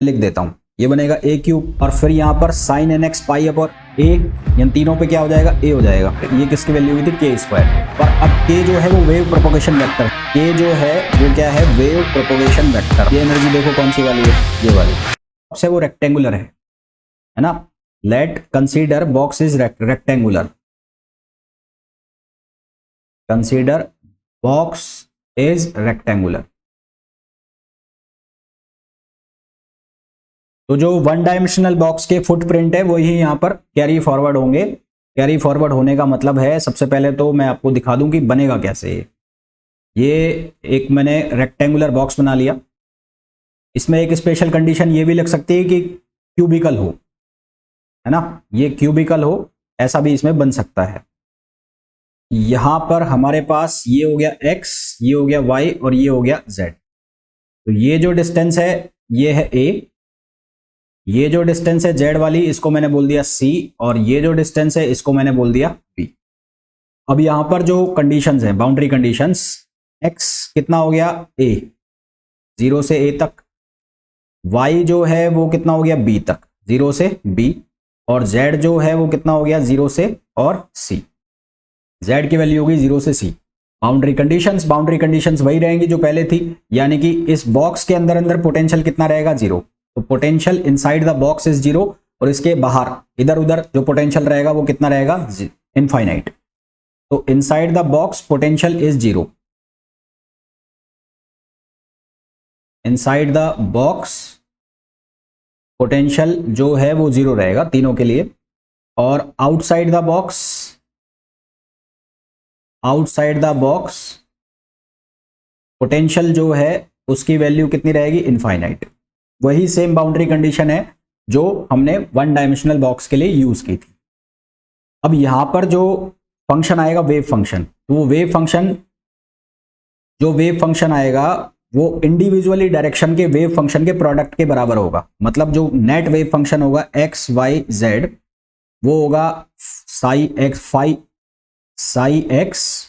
लिख देता हूँ, ये बनेगा ए क्यूब और फिर यहाँ पर sine n x pi upon a, इन तीनों पे क्या हो जाएगा, ए हो जाएगा। ये किसकी वैल्यू हुई थी, के स्क्वायर। और अब के जो है वो वेव प्रोपोगेशन वेक्टर, के जो है वो क्या है, वेव प्रोपोगेशन वेक्टर। ये एनर्जी देखो कौन सी वाली है, ये वाली। सबसे वो रेक्टेंगुलर है ना। Late consider box is rectangular, consider box is rectangular. तो जो वन डायमेंशनल बॉक्स के फुटप्रिंट है वही यहां पर कैरी फॉरवर्ड होंगे। कैरी फॉरवर्ड होने का मतलब है, सबसे पहले तो मैं आपको दिखा दूं कि बनेगा कैसे। ये एक मैंने रेक्टेंगुलर बॉक्स बना लिया, इसमें एक स्पेशल कंडीशन ये भी लग सकती है कि क्यूबिकल हो, है ना, ये क्यूबिकल हो, ऐसा भी इसमें बन सकता है। यहां पर हमारे पास ये हो गया x, ये हो गया y और ये हो गया z। तो ये जो डिस्टेंस है ये है a, ये जो डिस्टेंस है z वाली इसको मैंने बोल दिया c, और ये जो डिस्टेंस है इसको मैंने बोल दिया b। अब यहां पर जो कंडीशंस हैं, बाउंड्री कंडीशंस, x कितना हो गया a, 0 से a तक, y जो है वो कितना हो गया b तक, 0 से b, और z जो है वो कितना हो गया 0 से और c, z की वैल्यू होगी 0 से c। बाउंड्री कंडीशंस वही रहेंगी जो पहले थी, यानी कि इस बॉक्स के अंदर अंदर पोटेंशियल कितना रहेगा, 0। तो potential inside the box is 0, और इसके बाहर इधर उधर जो पोटेंशियल रहेगा वो कितना रहेगा, इनफाइनाइट। तो inside the box potential is 0, inside the box potential जो है वो 0 रहेगा तीनों के लिए। और outside the box, outside the box potential जो है उसकी वैल्यू कितनी रहेगी, इनफाइनाइट। वही सेम बाउंड्री कंडीशन है जो हमने वन डायमेंशनल बॉक्स के लिए यूज की थी। अब यहां पर जो फंक्शन आएगा वेव फंक्शन, तो वो वेव फंक्शन, जो वेव फंक्शन आएगा वो इंडिविजुअली डायरेक्शन के वेव फंक्शन के प्रोडक्ट के बराबर होगा। मतलब जो नेट वेव फंक्शन होगा एक्स वाई जेड, वो होगा psi x phi, psi x,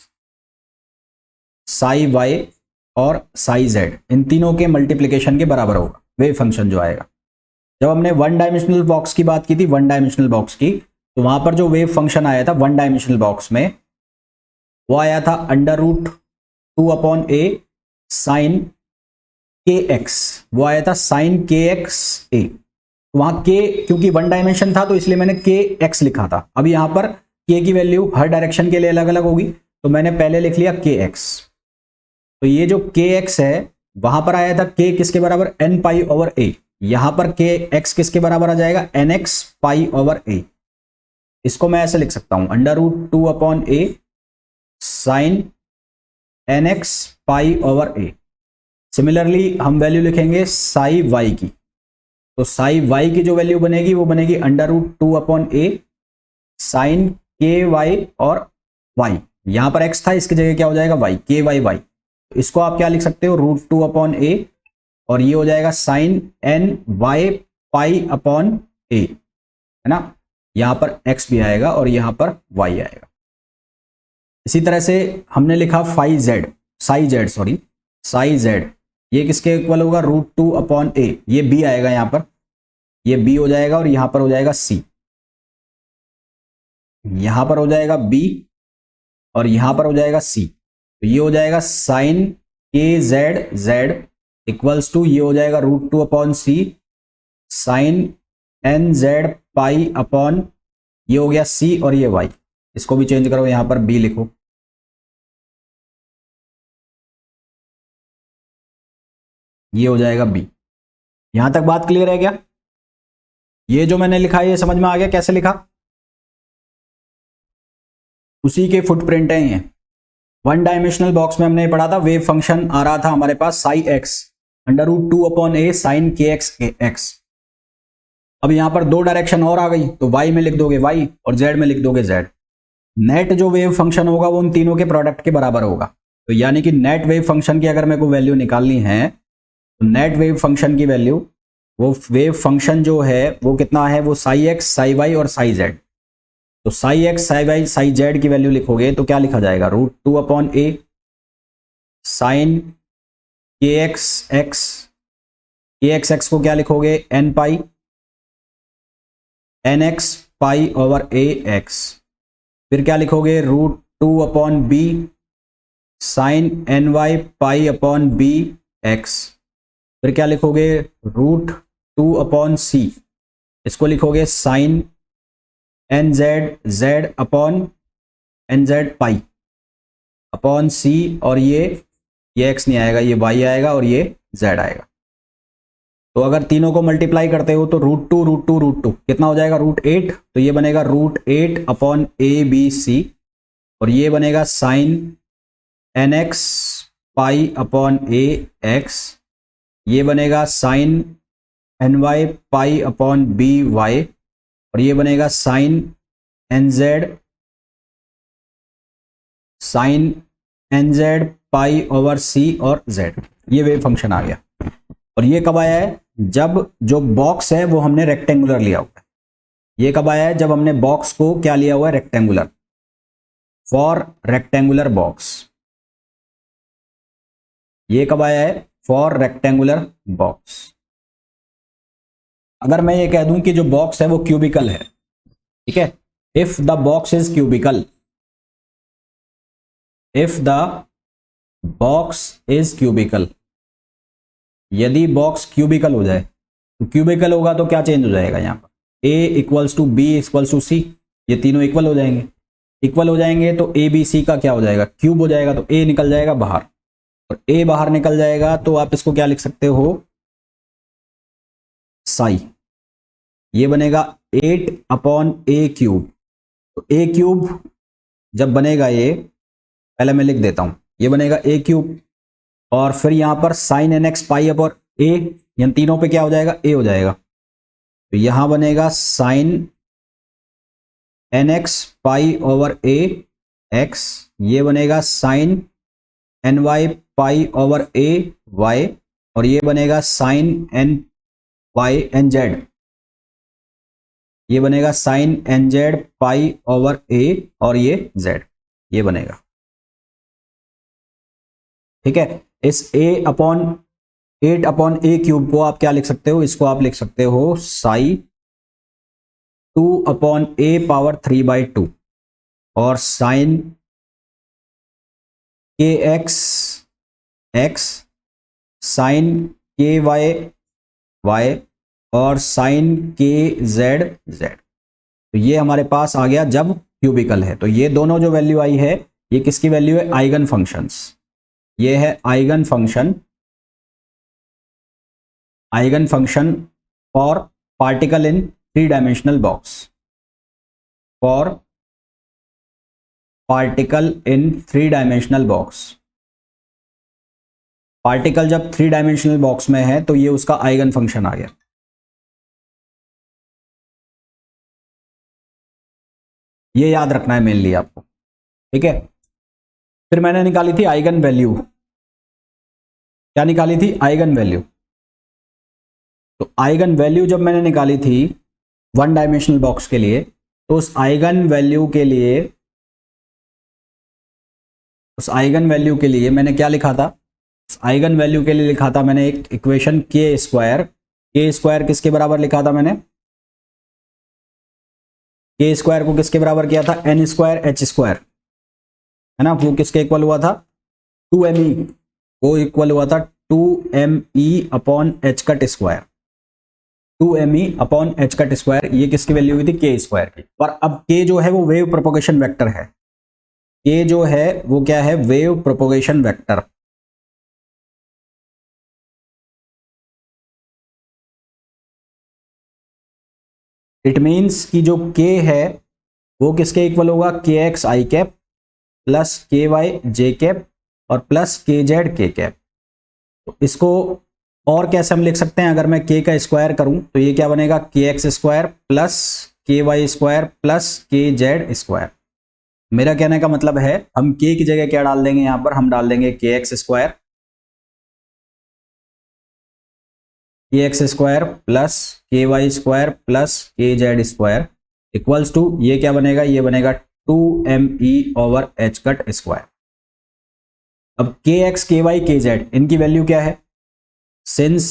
psi y और साई जेड, इन तीनों के मल्टीप्लीकेशन के बराबर होगा वेव फंक्शन जो आएगा। जब हमने वन डायमेंशनल बॉक्स की बात की थी, वन डायमेंशनल बॉक्स की, तो वहां पर जो वेव फंक्शन आया था वन डायमेंशनल बॉक्स में, वो आया था √2/a साइन के एक्स, वो आया था साइन के एक्स ए। वहां के क्योंकि वन डायमेंशन था तो इसलिए मैंने के एक्स लिखा था। अब यहां पर के की वैल्यू हर डायरेक्शन के लिए अलग अलग होगी, तो मैंने पहले लिख लिया के एक्स। तो ये जो के एक्स है वहां पर आया था के किसके बराबर, एन पाई ओवर ए। यहां पर के एक्स किसके बराबर आ जाएगा, n x pi over a. इसको मैं ऐसे लिख सकता हूं, √2/a sine n x pi over a. Similarly हम वैल्यू लिखेंगे साई वाई की, तो साई वाई की जो वैल्यू बनेगी वो बनेगी √2/a साइन के वाई और वाई। यहां पर एक्स था, इसकी जगह क्या हो जाएगा, वाई, के वाई वाई। इसको आप क्या लिख सकते हो, √2/a, और ये हो जाएगा sine n y pi upon a, है ना। यहां पर x भी आएगा और यहां पर y आएगा। इसी तरह से हमने लिखा phi z, psi z sorry, psi z, ये किसके इक्वल होगा, √2/a, ये b आएगा यहां पर, ये b हो जाएगा और यहां पर हो जाएगा c, यहां पर हो जाएगा b और यहां पर हो जाएगा c। तो ये हो जाएगा साइन के जेड जेड इक्वल्स टू, ये हो जाएगा √2/c sine n z pi upon, ये हो गया c और ये y। इसको भी चेंज करो, यहां पर b लिखो। ये हो जाएगा b। यहां तक बात क्लियर है क्या? ये जो मैंने लिखा है ये समझ में आ गया कैसे लिखा? उसी के फुटप्रिंट है ये। वन डायमेंशनल बॉक्स में हमने पढ़ा था, वेव फंक्शन आ रहा था हमारे पास Sai x √2/a sine k x x. अब यहां पर दो डायरेक्शन और आ गई, तो y में लिख दोगे y और z में लिख दोगे z। नेट जो वेव फंक्शन होगा वो उन तीनों के प्रोडक्ट के बराबर होगा। तो यानी कि नेट वेव फंक्शन की अगर मेरे को वैल्यू निकालनी है, तो नेट वेव फंक्शन की वैल्यू, वो वेव फंक्शन जो है वो कितना है, वो साई एक्स, साई वाई और साई जेड। तो psi x, psi y, psi z की वैल्यू लिखोगे तो क्या लिखा जाएगा, √2/a sine k x x a x x को क्या लिखोगे, n pi n x pi over a x, फिर क्या लिखोगे, root 2 upon b sine n y pi upon b x, फिर क्या लिखोगे, रूट 2 अपॉन सी, इसको लिखोगे sine n z z upon n z pi upon c, और ये एक्स नहीं आएगा, ये वाई आएगा और ये जेड आएगा। तो अगर तीनों को मल्टीप्लाई करते हो तो रूट टू कितना हो जाएगा, √8, तो ये बनेगा √8 अपॉन ए बी सी, और ये बनेगा sine n x pi upon a x, ये बनेगा sine n y pi upon b y, और ये बनेगा sine n z pi over c और जेड। ये वेव फंक्शन आ गया। और ये कब आया है, जब जो बॉक्स है वो हमने रेक्टेंगुलर लिया हुआ है। ये कब आया है, जब हमने बॉक्स को क्या लिया हुआ है, रेक्टेंगुलर, फॉर रेक्टेंगुलर बॉक्स। ये कब आया है, फॉर रेक्टेंगुलर बॉक्स। अगर मैं ये कह दूं कि जो बॉक्स है वो क्यूबिकल है, ठीक है, if the box is cubical, if the box is cubical, यदि बॉक्स क्यूबिकल हो जाए, तो क्यूबिकल होगा तो क्या चेंज हो जाएगा, यहां पर a equals to b equals to c, ये तीनों इक्वल हो जाएंगे। इक्वल हो जाएंगे तो ए बी सी का क्या हो जाएगा, क्यूब हो जाएगा, तो ए निकल जाएगा बाहर, और ए बाहर निकल जाएगा तो आप इसको क्या लिख सकते हो, साई। ये बनेगा 8 अपॉन ए क्यूब। तो ए क्यूब जब बनेगा, ये पहले मैं लिख देता हूं, ये बनेगा ए क्यूब, और फिर यहां पर sine n x pi upon a, इन तीनों पे क्या हो जाएगा, ए हो जाएगा, तो यहां बनेगा sine n x pi over a x, ये बनेगा sine n y pi over a y, और ये बनेगा sine n y n z, ये बनेगा sine n z pi over a और ये जेड, ये बनेगा, ठीक है। इस a upon 8 upon a cube को आप क्या लिख सकते हो, इसको आप लिख सकते हो साई 2 अपॉन ए पावर 3/2 और sign k x x sign के वाई वाई और साइन के जेड जेड। तो ये हमारे पास आ गया जब क्यूबिकल है। तो ये दोनों जो वैल्यू आई है, ये किसकी वैल्यू है, आइगन फंक्शंस। ये है eigen function, eigen function for particle in 3 dimensional box, for particle in 3 dimensional box. Particle जब 3 डायमेंशनल बॉक्स में है तो ये उसका आइगन फंक्शन आ गया। ये याद रखना है मेनली आपको, ठीक है। फिर मैंने निकाली थी आइगन वैल्यू। क्या निकाली थी, आइगन वैल्यू। तो आइगन वैल्यू जब मैंने निकाली थी 1 डायमेंशनल बॉक्स के लिए, तो उस आइगन वैल्यू के लिए, उस आइगन वैल्यू के लिए मैंने क्या लिखा था, उस आइगन वैल्यू के लिए लिखा था मैंने एक इक्वेशन के स्क्वायर। के स्क्वायर किसके बराबर लिखा था मैंने, के स्क्वायर को किसके बराबर किया था, एन स्क्वायर एच स्क्वायर, है ना। वो किसके इक्वल हुआ था, 2me, वो इक्वल हुआ था 2me upon H cut square, 2me upon H cut square. ये किसकी वैल्यू हुई थी, के स्क्वायर की। और अब के जो है वो वेव प्रोपोगेशन वेक्टर है। के जो है वो क्या है, wave propagation vector. It means कि जो के है वो किसके इक्वल होगा, के एक्स आई कैप प्लस के वाई जे कैप और प्लस के जेड के कैप। तो इसको और कैसे हम लिख सकते हैं, अगर मैं के का स्क्वायर करूं तो ये क्या बनेगा, के एक्स स्क्वायर प्लस के वाई स्क्वायर प्लस के जेड स्क्वायर। मेरा कहने का मतलब है हम के की जगह क्या डाल देंगे, यहां पर हम डाल देंगे के एक्स स्क्वायर, के एक्स स्क्वायर प्लस के वाई स्क्वायर प्लस के जेड स्क्वायर इक्वल्स टू, ये क्या बनेगा, ये बनेगा 2me over h cut square. अब के एक्स के वाई के जेड इनकी वैल्यू क्या है, सिंस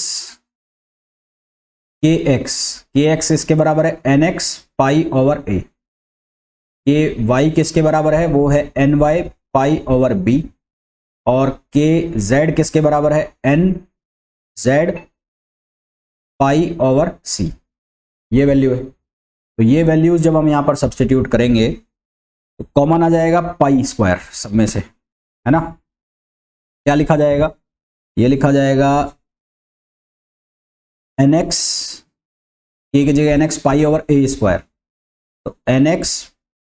के एक्स इसके बराबर है n x pi over a, k y किसके बराबर है, वो है n y pi over b, और के जेड किसके बराबर है n z pi over c, ये वैल्यू है। तो ये वैल्यूज जब हम यहां पर सब्स्टिट्यूट करेंगे तो कॉमन आ जाएगा पाई स्क्वायर सब में से, है ना। क्या लिखा जाएगा, ये लिखा जाएगा एन एक्स, के की जगह n x pi over a square, तो n x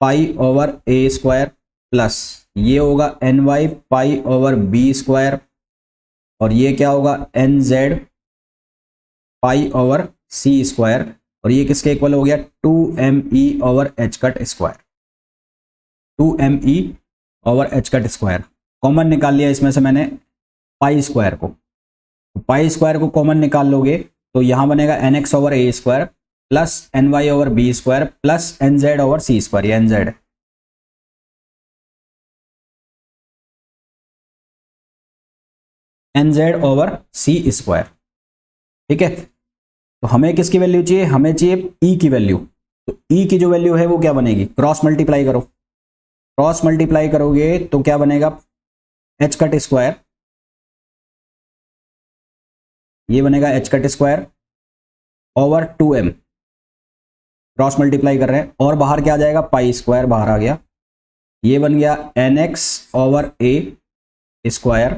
pi over a square plus ये होगा n y pi over b square, और ये क्या होगा n z pi over c square, और ये किसके इक्वल हो गया 2me over h cut square, 2me over h cut square. Common निकाल लिया इसमें से मैंने पाई स्क्वायर को, तो पाई स्क्वायर को कॉमन निकाल लोगे तो यहां बनेगा n x over a square plus n y over b square plus n z over c square, ये एन जेड है, n z over c square, ठीक है। तो हमें किसकी वैल्यू चाहिए, हमें चाहिए ई की वैल्यू, तो ई की जो वैल्यू है वो क्या बनेगी, क्रॉस मल्टीप्लाई करो, क्रॉस मल्टीप्लाई करोगे तो क्या बनेगा एच कट स्क्वायर, ये बनेगा H cut square over 2m, cross multiply कर रहे हैं, और बाहर क्या आ जाएगा पाई स्क्वायर बाहर आ गया, ये बन गया n x over a square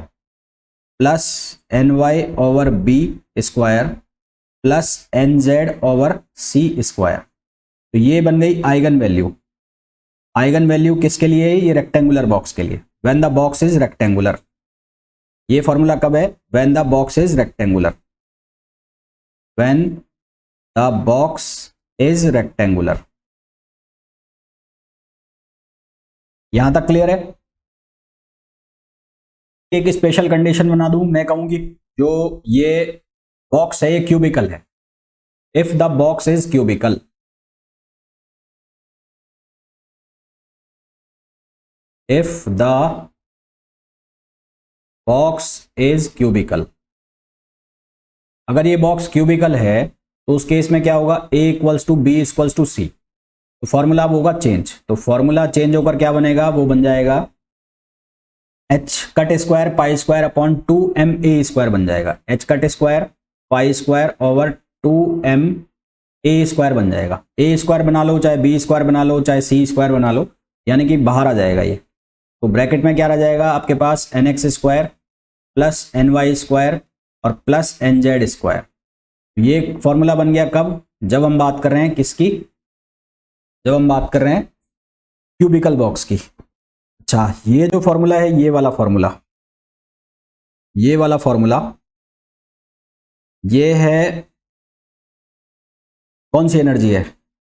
plus n y over b square plus n z over c square. तो ये बन गई आइगन वैल्यू, आइगन वैल्यू किसके लिए है, ये रेक्टेंगुलर बॉक्स के लिए, when the box is rectangular, ये फॉर्मूला कब है, when the box is rectangular, when the box is rectangular. यहां तक क्लियर है। एक स्पेशल कंडीशन बना दूं, मैं कहूंगी जो ये बॉक्स है ये क्यूबिकल है, if the box is cubical, if the box is cubical, अगर ये बॉक्स क्यूबिकल है तो उस केस में क्या होगा a equals to b equals to c, तो फॉर्मूला अब होगा चेंज, तो फॉर्मूला चेंज होकर क्या बनेगा, वो बन जाएगा H cut square pi square upon 2ma square बन जाएगा, H cut square pi square over 2ma square बन जाएगा, a स्क्वायर बना लो चाहे b स्क्वायर बना लो चाहे c स्क्वायर बना लो, यानी कि बाहर आ जाएगा ये, तो ब्रैकेट में क्या रह जाएगा आपके पास n x square plus n y square और प्लस एन जेड स्क्वायर। ये फॉर्मूला बन गया कब, जब हम बात कर रहे हैं किसकी, जब हम बात कर रहे हैं क्यूबिकल बॉक्स की। अच्छा, ये जो फॉर्मूला है ये वाला फॉर्मूला, ये वाला फॉर्मूला ये है कौन सी एनर्जी है,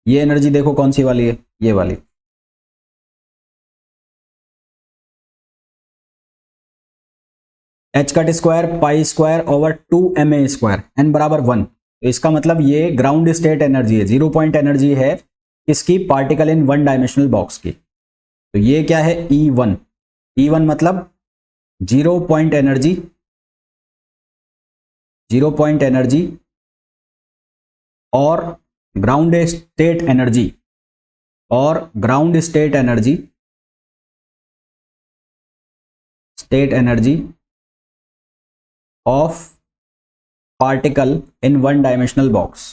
ये एनर्जी देखो कौन सी वाली है, ये वाली, h cut square pi square over 2ma square n बराबर 1, तो इसका मतलब ये ग्राउंड स्टेट एनर्जी है, 0 पॉइंट एनर्जी है किसकी, particle in one dimensional box की। तो ये क्या है E1, E1 मतलब 0 पॉइंट एनर्जी, 0 पॉइंट एनर्जी और ग्राउंड स्टेट एनर्जी, और ground state energy, state energy of particle in one dimensional box,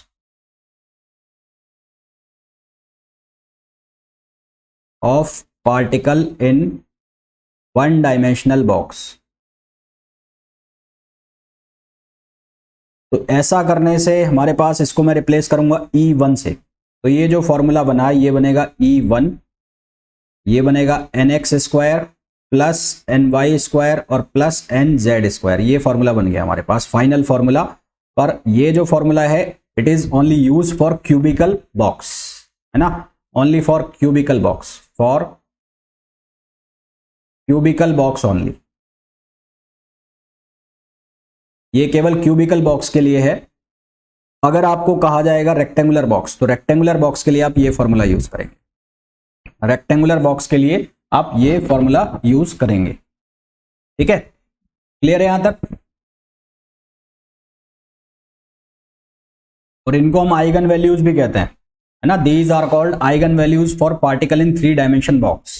of particle in one dimensional box। तो ऐसा करने से हमारे पास, इसको मैं रिप्लेस करूंगा E1 से, तो ये जो फॉर्मूला बना ये बनेगा E1, ये बनेगा n x square plus n y square और प्लस एन जेड स्क्वायर, ये फॉर्मूला बन गया हमारे पास फाइनल फॉर्मूला। पर ये जो फॉर्मूला है it is only use for cubical box, है ना, only for cubical box, for cubical box only, ये केवल क्यूबिकल बॉक्स के लिए है। अगर आपको कहा जाएगा रेक्टेंगुलर बॉक्स, तो रेक्टेंगुलर बॉक्स के लिए आप ये फॉर्मूला यूज करेंगे, रेक्टेंगुलर बॉक्स के लिए आप ये फॉर्मूला यूज करेंगे, ठीक है, क्लियर है यहां तक। और इनको हम आइगन वैल्यूज भी कहते हैं, है ना। These are called eigen values for particle in 3 dimension box.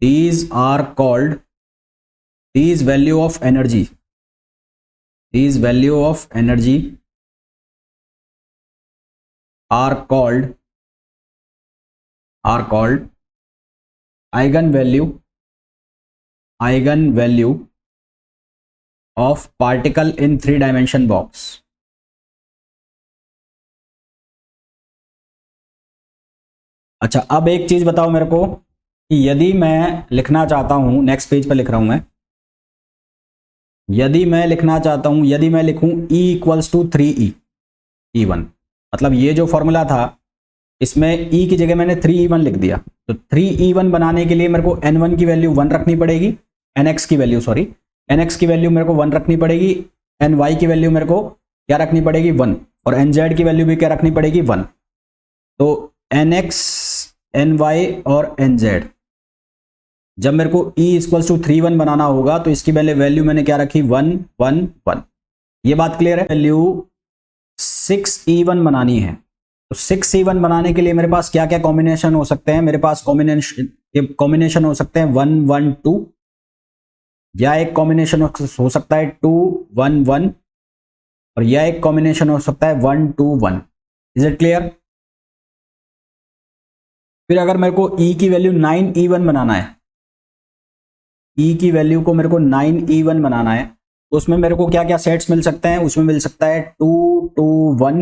These are called, these value of energy, these value of energy are called eigen value of particle in 3 dimension box. अच्छा, अब एक चीज बताओ मेरे को कि यदि मैं लिखना चाहता हूं, नेक्स्ट पेज पर लिख रहा हूं मैं, यदि मैं लिखना चाहता हूं, यदि मैं लिखूं E equals to 3E E1, मतलब ये जो फॉर्मूला था इसमें E की जगह मैंने 3E1 लिख दिया, तो 3E1 बनाने के लिए मेरे को N1 की वैल्यू 1 रखनी पड़ेगी, NX की वैल्यू NX की वैल्यू मेरे को 1 रखनी पड़ेगी, NY की वैल्यू मेरे को क्या रखनी पड़ेगी 1, और NZ की वैल्यू भी क्या रखनी पड़ेगी 1। तो NX, NY और NZ जब मेरे को E इक्वल्स टू 3 1 बनाना होगा तो इसकी पहले वैल्यू मैंने क्या रखी 1 1 1। ये बात क्लियर है। वैल्यू 6E1 बनानी है, तो 6E1 बनाने के लिए मेरे पास क्या क्या कॉम्बिनेशन हो सकते हैं, मेरे पास कॉम्बिनेशन हो सकते हैं 1 1 2, या एक कॉम्बिनेशन हो सकता है 2 1 1, और यह एक कॉम्बिनेशन हो सकता है 1 2 1। Is it clear? फिर अगर मेरे को E की वैल्यू 9E1 बनाना है, E की वैल्यू को मेरे को 9E1 बनाना है, तो उसमें मेरे को क्या क्या सेट्स मिल सकते हैं, उसमें मिल सकता है 2 2 1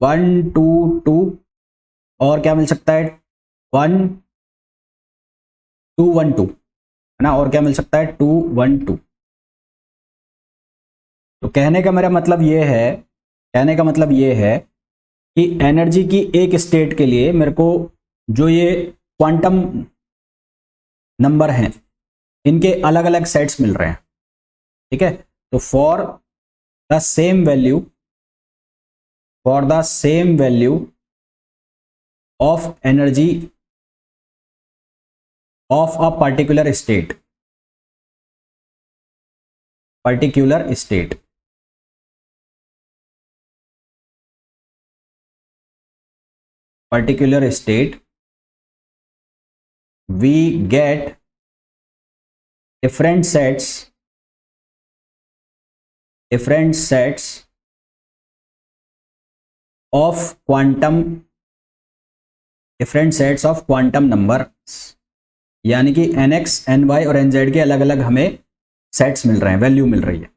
1 2 2, और क्या मिल सकता है 1 2 1 2, है ना, और क्या मिल सकता है 2 1 2। तो कहने का मेरा मतलब ये है, कहने का मतलब ये है कि एनर्जी की एक स्टेट के लिए मेरे को जो ये क्वांटम नंबर हैं इनके अलग अलग सेट्स मिल रहे हैं, ठीक है। तो for the same value of energy of a particular state we get different sets of quantum numbers, यानी कि NX, NY और NZ के अलग अलग हमें सेट्स मिल रहे हैं, वैल्यू मिल रही है।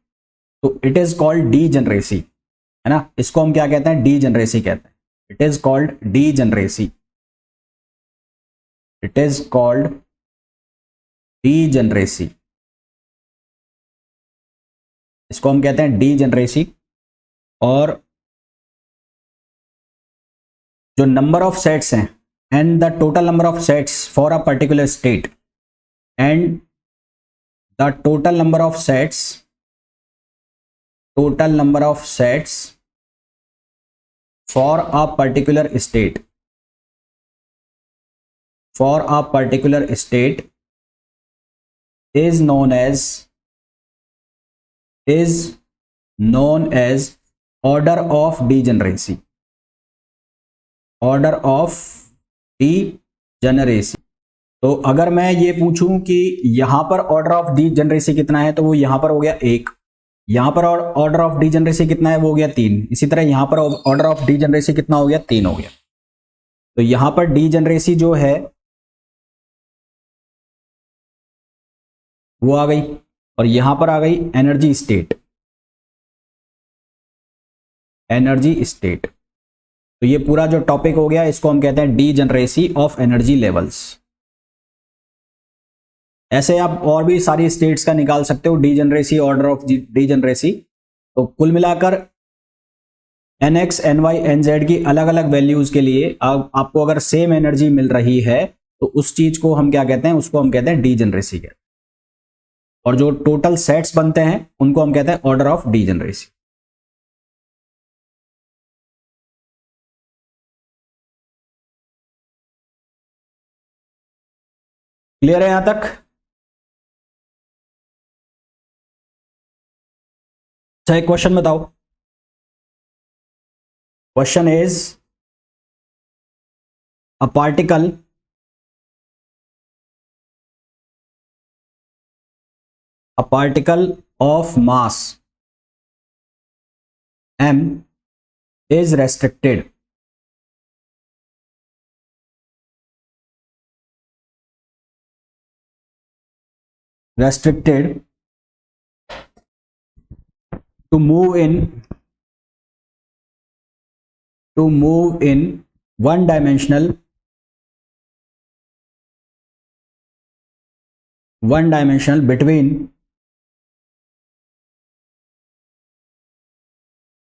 तो इट इज कॉल्ड डीजेनरेसी, है ना। इसको हम क्या कहते हैं, डीजेनरेसी कहते हैं। इट इज कॉल्ड डीजेनरेसी, इसको हम कहते हैं डीजेनरेसी। और जो नंबर ऑफ सेट्स हैं and the total number of sets for a particular state and the total number of sets for a particular state is known as order of degeneracy, तो अगर मैं ये पूछूं कि यहां पर ऑर्डर ऑफ डीजेनरेसी कितना है, तो वो यहां पर हो गया 1, यहां पर ऑर्डर ऑफ डीजेनरेसी कितना है, वो हो गया 3, इसी तरह यहां पर ऑर्डर ऑफ डीजेनरेसी कितना हो गया, 3 हो गया। तो यहां पर डीजेनरेसी जो है वो आ गई, और यहां पर आ गई एनर्जी स्टेट। तो ये पूरा जो टॉपिक हो गया इसको हम कहते हैं डीजेनरेसी ऑफ एनर्जी लेवल्स। ऐसे आप और भी सारी स्टेट्स का निकाल सकते हो, डीजेनरेसी, ऑर्डर ऑफ डीजेनरेसी। तो कुल मिलाकर NX, NY, NZ की अलग अलग वैल्यूज के लिए आपको अगर सेम एनर्जी मिल रही है तो उस चीज को हम क्या कहते हैं, उसको हम कहते हैं डीजेनरेसी कहते हैं। और जो टोटल सेट्स बनते हैं उनको हम कहते हैं ऑर्डर ऑफ डीजेनरेसी। क्लियर है यहां तक? अच्छा, एक क्वेश्चन बताओ, question is a particle of mass m is restricted to move in one dimensional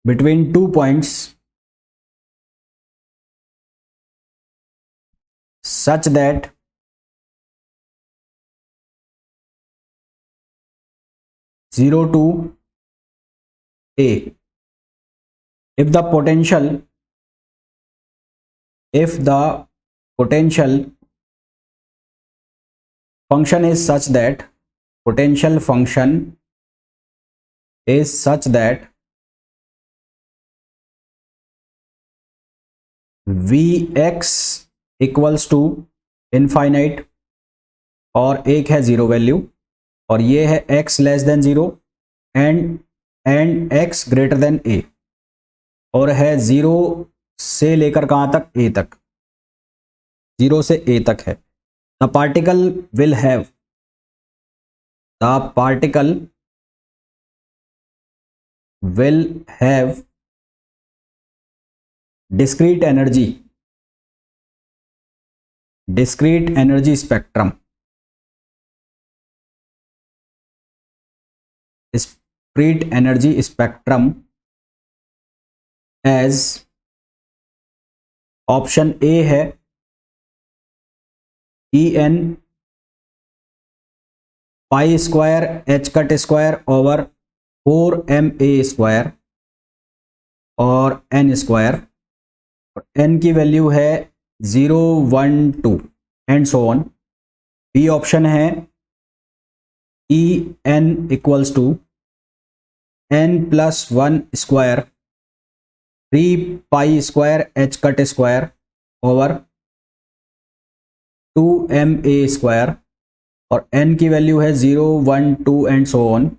between 2 points such that zero to a if the potential function is such that Vx equals to infinite और एक है zero value और ये है x less than zero and x greater than a और है zero से लेकर कहाँ तक a तक, जीरो से a तक है। The particle will have discrete energy spectrum as option a है En pi square h cut square over 4ma square और n स्क्वायर और n की वैल्यू है 0 1 2 and so on. B option है En equals to n+1 square 3 pi square h cut square over 2ma square और n की वैल्यू है 0 1 2 and so on.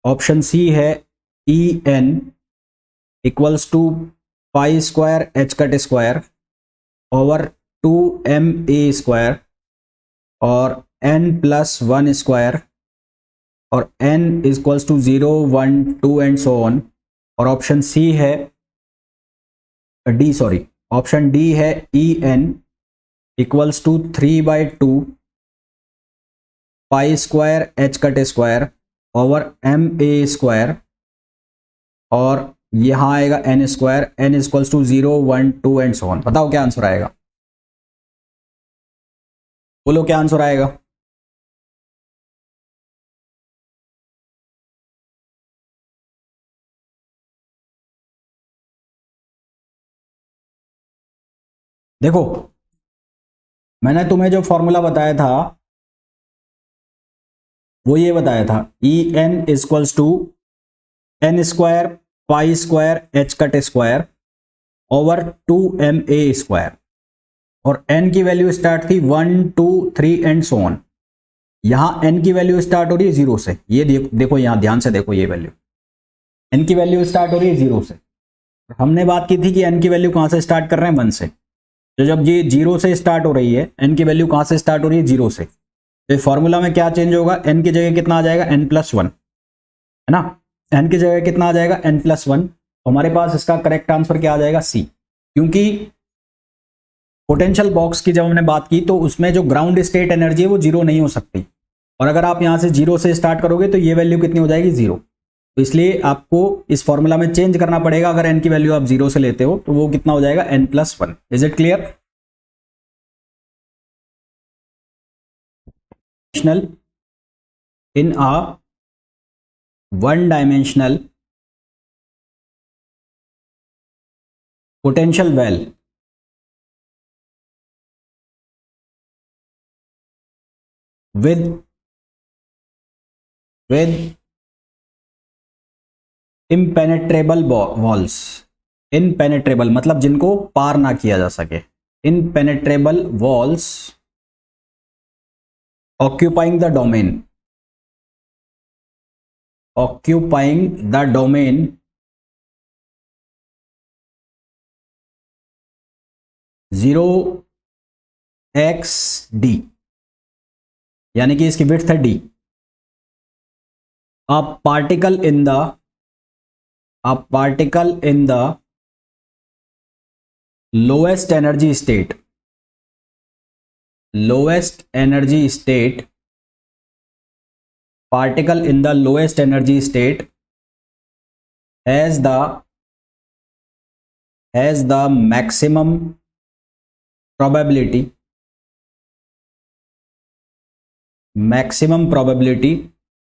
Option c है En equals to pi square h cut square over 2ma square और n+1 square और n equals to 0 1 2 and so on. और option c है option d है En equals to 3/2 pi square h cut square over ma square और यहाँ आएगा n square, n equals to 0 1 2 and so on. बताओ क्या answer आएगा, बोलो क्या आंसर आएगा। देखो मैंने तुम्हें जो फॉर्मूला बताया था वो ये बताया था En equals to n square pi square h cut square over 2ma square और n की वैल्यू स्टार्ट थी 1 2 3 एंड सो ऑन। यहां n की वैल्यू स्टार्ट हो रही है जीरो से, ये देखो यहां ध्यान से देखो, ये वैल्यू n की वैल्यू स्टार्ट हो रही है जीरो से। हमने बात की थी कि n की वैल्यू कहां से स्टार्ट कर रहे हैं, 1 से। तो जब ये जीरो से स्टार्ट हो रही है, n की वैल्यू कहां से स्टार्ट हो रही है, जीरो से, तो फॉर्मूला में क्या चेंज होगा, n की जगह कितना आ जाएगा, n+1 है ना। n की जगह कितना आ जाएगा, n+1। तो हमारे पास इसका करेक्ट आंसर क्या आ जाएगा, सी। क्योंकि पोटेंशियल बॉक्स की जब हमने बात की तो उसमें जो ग्राउंड स्टेट एनर्जी है वो जीरो नहीं हो सकती, और अगर आप यहां से जीरो से स्टार्ट करोगे तो ये वैल्यू कितनी हो जाएगी, जीरो। तो इसलिए आपको इस फॉर्मूला में चेंज करना पड़ेगा। अगर n की वैल्यू आप जीरो से लेते हो तो वो कितना हो जाएगा, n+1। Is it clear. in a one dimensional potential well with impenetrable walls impenetrable मतलब जिनको पार ना किया जा सके, impenetrable walls occupying the domain, occupying the domain 0xd, यानी कि इसकी विड्थ है d। A particle in the lowest energy state particle in the lowest energy state has the maximum probability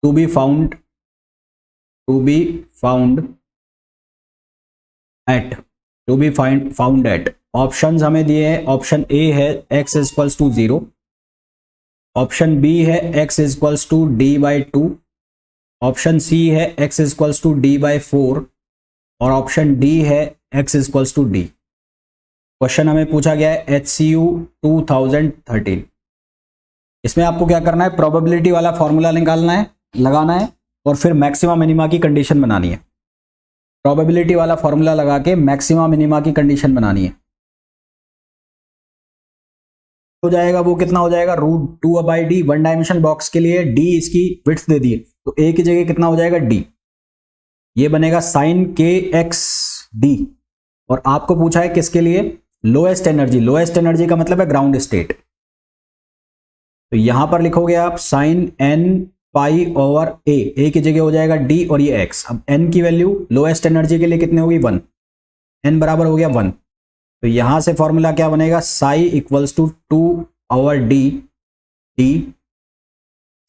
to be found at options हमें दिए हैं। Option a है x equals to 0, option b है x equals to d/2, option c है x equals to d/4 और option d है x equals to d। Question हमें पूछा गया है HCU 2013। इसमें आपको क्या करना है, प्रोबेबिलिटी वाला फॉर्मूला निकालना है, लगाना है और फिर मैक्सिमा मिनिमा की कंडीशन बनानी है। प्रोबेबिलिटी वाला फॉर्मूला लगा के मैक्सिमा मिनिमा की कंडीशन बनानी है। हो जाएगा वो कितना हो जाएगा, √2/d। वन डायमेंशनल बॉक्स के लिए d इसकी विड्थ दे दी है तो a की जगह कितना हो जाएगा d, ये बनेगा sin kxd। और आपको पूछा है किसके लिए, लोएस्ट एनर्जी। लोएस्ट एनर्जी का मतलब है ग्राउंड स्टेट, तो यहां पर लिखोगे आप sin n/a की जगह हो जाएगा d और ये x। अब n की वैल्यू लोएस्ट एनर्जी के लिए कितने होगी, 1, n बराबर हो गया 1, तो यहां से फॉर्मूला क्या बनेगा, psi equals to 2/d d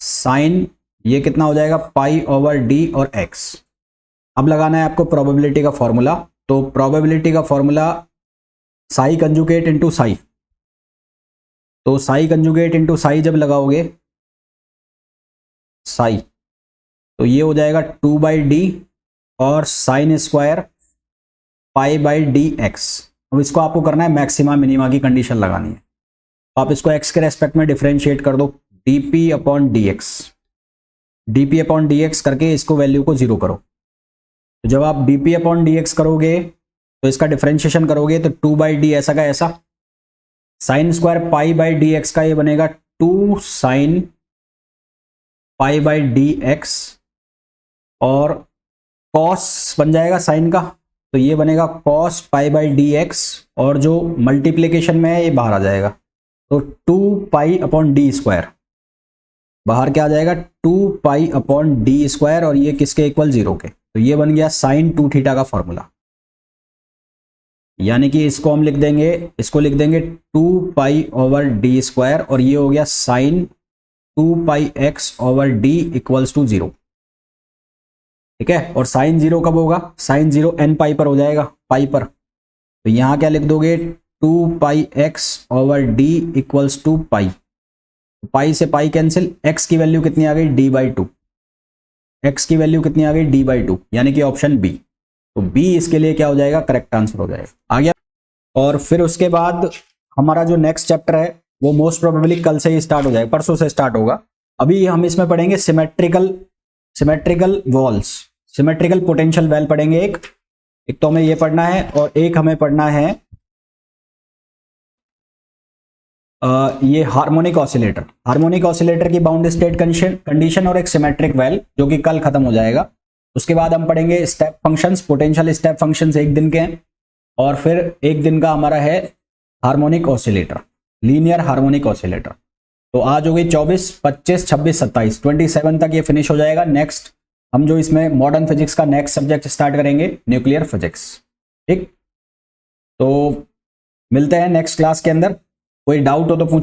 sine, ये कितना हो जाएगा π/d और x। अब लगाना है आपको प्रोबेबिलिटी का फॉर्मूला, तो प्रोबेबिलिटी का formula Sai conjugate into Sai, तो साई कंजुगेट इंटू साई जब लगाओगे साई, तो ये हो जाएगा 2/d और साइन स्क्वायर π/dx। अब इसको आपको करना है मैक्सिमा मिनिमा की कंडीशन लगानी है, आप इसको x के रेस्पेक्ट में डिफरेंशिएट कर दो, dp/dx करके इसको वैल्यू को 0 करो। तो जब आप dp/dx करोगे तो इसका डिफरेंशिएशन करोगे तो 2/d ऐसा का ऐसा, साइन स्क्वायर π/dx का ये बनेगा 2 साइन π/dx और कॉस बन जाएगा साइन का, तो ये बनेगा cos π/dx और जो मल्टीप्लिकेशन में है ये बाहर आ जाएगा, तो 2π/d², बाहर क्या आ जाएगा 2π/d² और ये किसके इक्वल 0 के, तो ये बन गया sin 2θ का फॉर्मूला। यानी कि इसको हम लिख देंगे 2π/d² और ये हो गया sin 2πx/d इक्वल्स टू 0, ठीक है। और साइन 0 कब होगा, साइन 0 n पाई पर हो जाएगा, पाई पर, तो यहां क्या लिख दोगे 2πx/d इक्वल्स टू पाई, पाई से पाई कैंसिल, x की वैल्यू कितनी आ गई d/2, x की वैल्यू कितनी आ गई d/2, यानी कि ऑप्शन बी। तो बी इसके लिए क्या हो जाएगा, करेक्ट आंसर हो जाएगा, आ गया। और फिर उसके बाद हमारा जो नेक्स्ट चैप्टर है वो मोस्ट प्रोबेबली कल से ही स्टार्ट हो जाएगा, परसों से स्टार्ट होगा। अभी हम इसमें पढ़ेंगे symmetrical walls, symmetrical potential well पढ़ेंगे। एक तो हमें ये पढ़ना है और एक हमें पढ़ना है ये हार्मोनिक ऑसिलेटर, हार्मोनिक ऑसिलेटर की बाउंड स्टेट कंडीशन और एक सिमेट्रिक वेल जो कि कल खत्म हो जाएगा। उसके बाद हम पढ़ेंगे step functions, potential step functions एक दिन के हैं, और फिर एक दिन का हमारा है harmonic oscillator, linear harmonic oscillator. तो आज हो गई 24, 25, 26, 27, 27 तक ये फिनिश हो जाएगा। नेक्स्ट हम जो इसमें मॉडर्न फिजिक्स का नेक्स्ट सब्जेक्ट स्टार्ट करेंगे, न्यूक्लियर फिजिक्स, ठीक। तो मिलते हैं नेक्स्ट क्लास के अंदर, कोई डाउट हो तो पूछो।